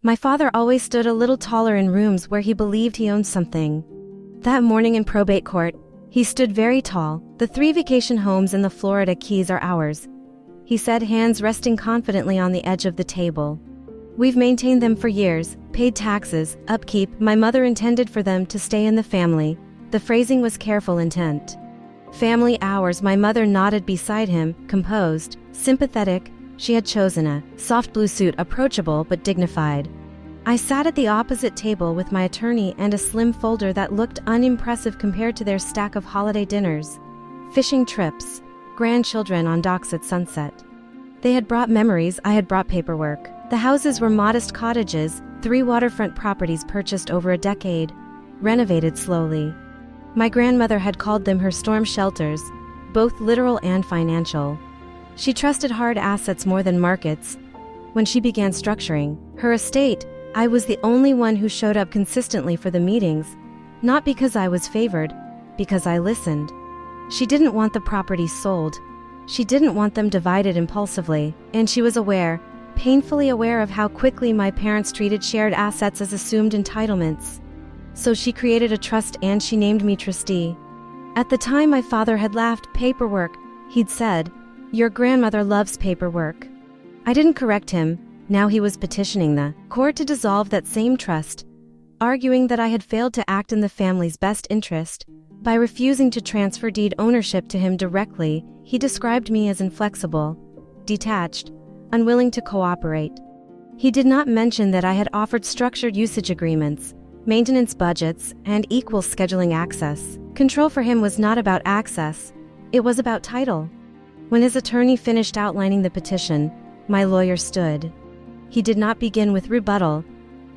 My father always stood a little taller in rooms where he believed he owned something. That morning in probate court, he stood very tall. "The 3 vacation homes in the Florida Keys are ours," he said, hands resting confidently on the edge of the table. "We've maintained them for years, paid taxes, upkeep. My mother intended for them to stay in the family." The phrasing was careful intent. "Family ours." My mother nodded beside him, composed, sympathetic. She had chosen a soft blue suit, approachable but dignified. I sat at the opposite table with my attorney and a slim folder that looked unimpressive compared to their stack of holiday dinners, fishing trips, grandchildren on docks at sunset. They had brought memories, I had brought paperwork. The houses were modest cottages, 3 waterfront properties purchased over a decade, renovated slowly. My grandmother had called them her storm shelters, both literal and financial. She trusted hard assets more than markets. When she began structuring her estate, I was the only one who showed up consistently for the meetings, not because I was favored, because I listened. She didn't want the properties sold. She didn't want them divided impulsively, and she was aware, painfully aware of how quickly my parents treated shared assets as assumed entitlements. So she created a trust and she named me trustee. At the time my father had laughed. "Paperwork," he'd said. "Your grandmother loves paperwork." I didn't correct him. Now he was petitioning the court to dissolve that same trust, arguing that I had failed to act in the family's best interest. By refusing to transfer deed ownership to him directly, he described me as inflexible, detached, unwilling to cooperate. He did not mention that I had offered structured usage agreements, maintenance budgets, and equal scheduling access. Control for him was not about access, it was about title. When his attorney finished outlining the petition, my lawyer stood. He did not begin with rebuttal.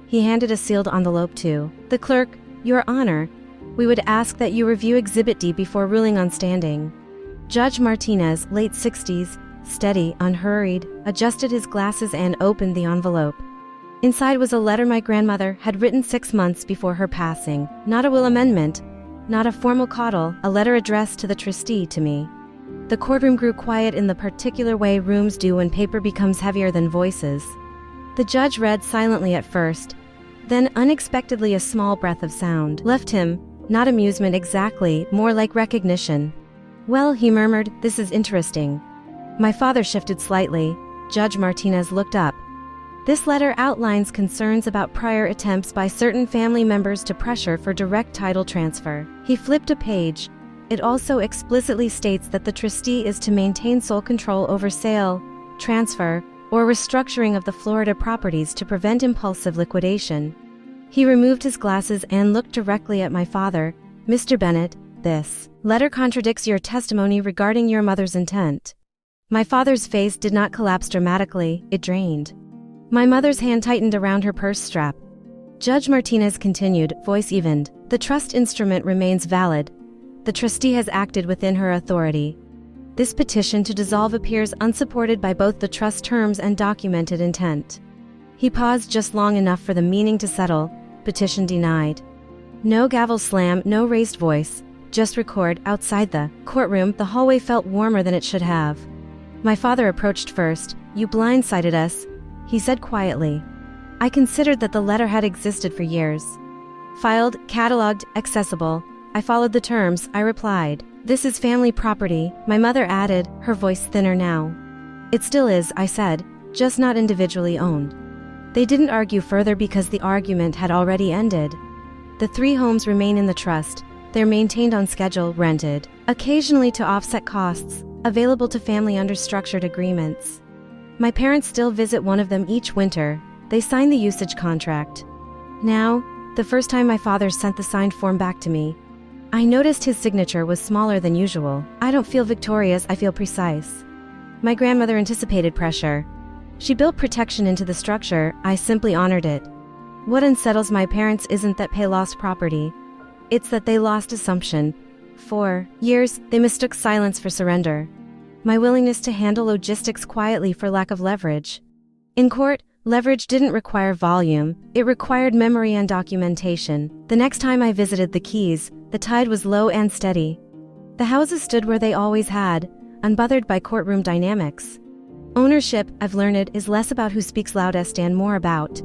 He handed a sealed envelope to the clerk. "Your Honor, we would ask that you review Exhibit D before ruling on standing." Judge Martinez, late 60s, steady, unhurried, adjusted his glasses and opened the envelope. Inside was a letter my grandmother had written 6 months before her passing. Not a will amendment, not a formal coddle, a letter addressed to the trustee, to me. The courtroom grew quiet in the particular way rooms do when paper becomes heavier than voices. The judge read silently at first, then unexpectedly a small breath of sound left him, not amusement exactly, more like recognition. "Well," he murmured, "this is interesting." My father shifted slightly. Judge Martinez looked up. "This letter outlines concerns about prior attempts by certain family members to pressure for direct title transfer." He flipped a page. "It also explicitly states that the trustee is to maintain sole control over sale, transfer, or restructuring of the Florida properties to prevent impulsive liquidation." He removed his glasses and looked directly at my father. "Mr. Bennett, this letter contradicts your testimony regarding your mother's intent." My father's face did not collapse dramatically, it drained. My mother's hand tightened around her purse strap. Judge Martinez continued, voice evened. "The trust instrument remains valid. The trustee has acted within her authority. This petition to dissolve appears unsupported by both the trust terms and documented intent." He paused just long enough for the meaning to settle. Petition denied. No gavel slam, no raised voice, just record. Outside the courtroom, the hallway felt warmer than it should have. My father approached first. "You blindsided us," he said quietly. I considered that the letter had existed for years. "Filed, cataloged, accessible." I followed the terms, I replied. "This is family property," my mother added, her voice thinner now. "It still is," I said, "just not individually owned." They didn't argue further because the argument had already ended. The 3 homes remain in the trust. They're maintained on schedule, rented, occasionally to offset costs, available to family under structured agreements. My parents still visit one of them each winter. They sign the usage contract. Now, the first time my father sent the signed form back to me, I noticed his signature was smaller than usual. I don't feel victorious, I feel precise. My grandmother anticipated pressure. She built protection into the structure, I simply honored it. What unsettles my parents isn't that pay lost property. It's that they lost assumption. For years, they mistook silence for surrender. My willingness to handle logistics quietly for lack of leverage. In court, leverage didn't require volume, it required memory and documentation. The next time I visited the Keys, the tide was low and steady. The houses stood where they always had, unbothered by courtroom dynamics. Ownership, I've learned, is less about who speaks loudest and more about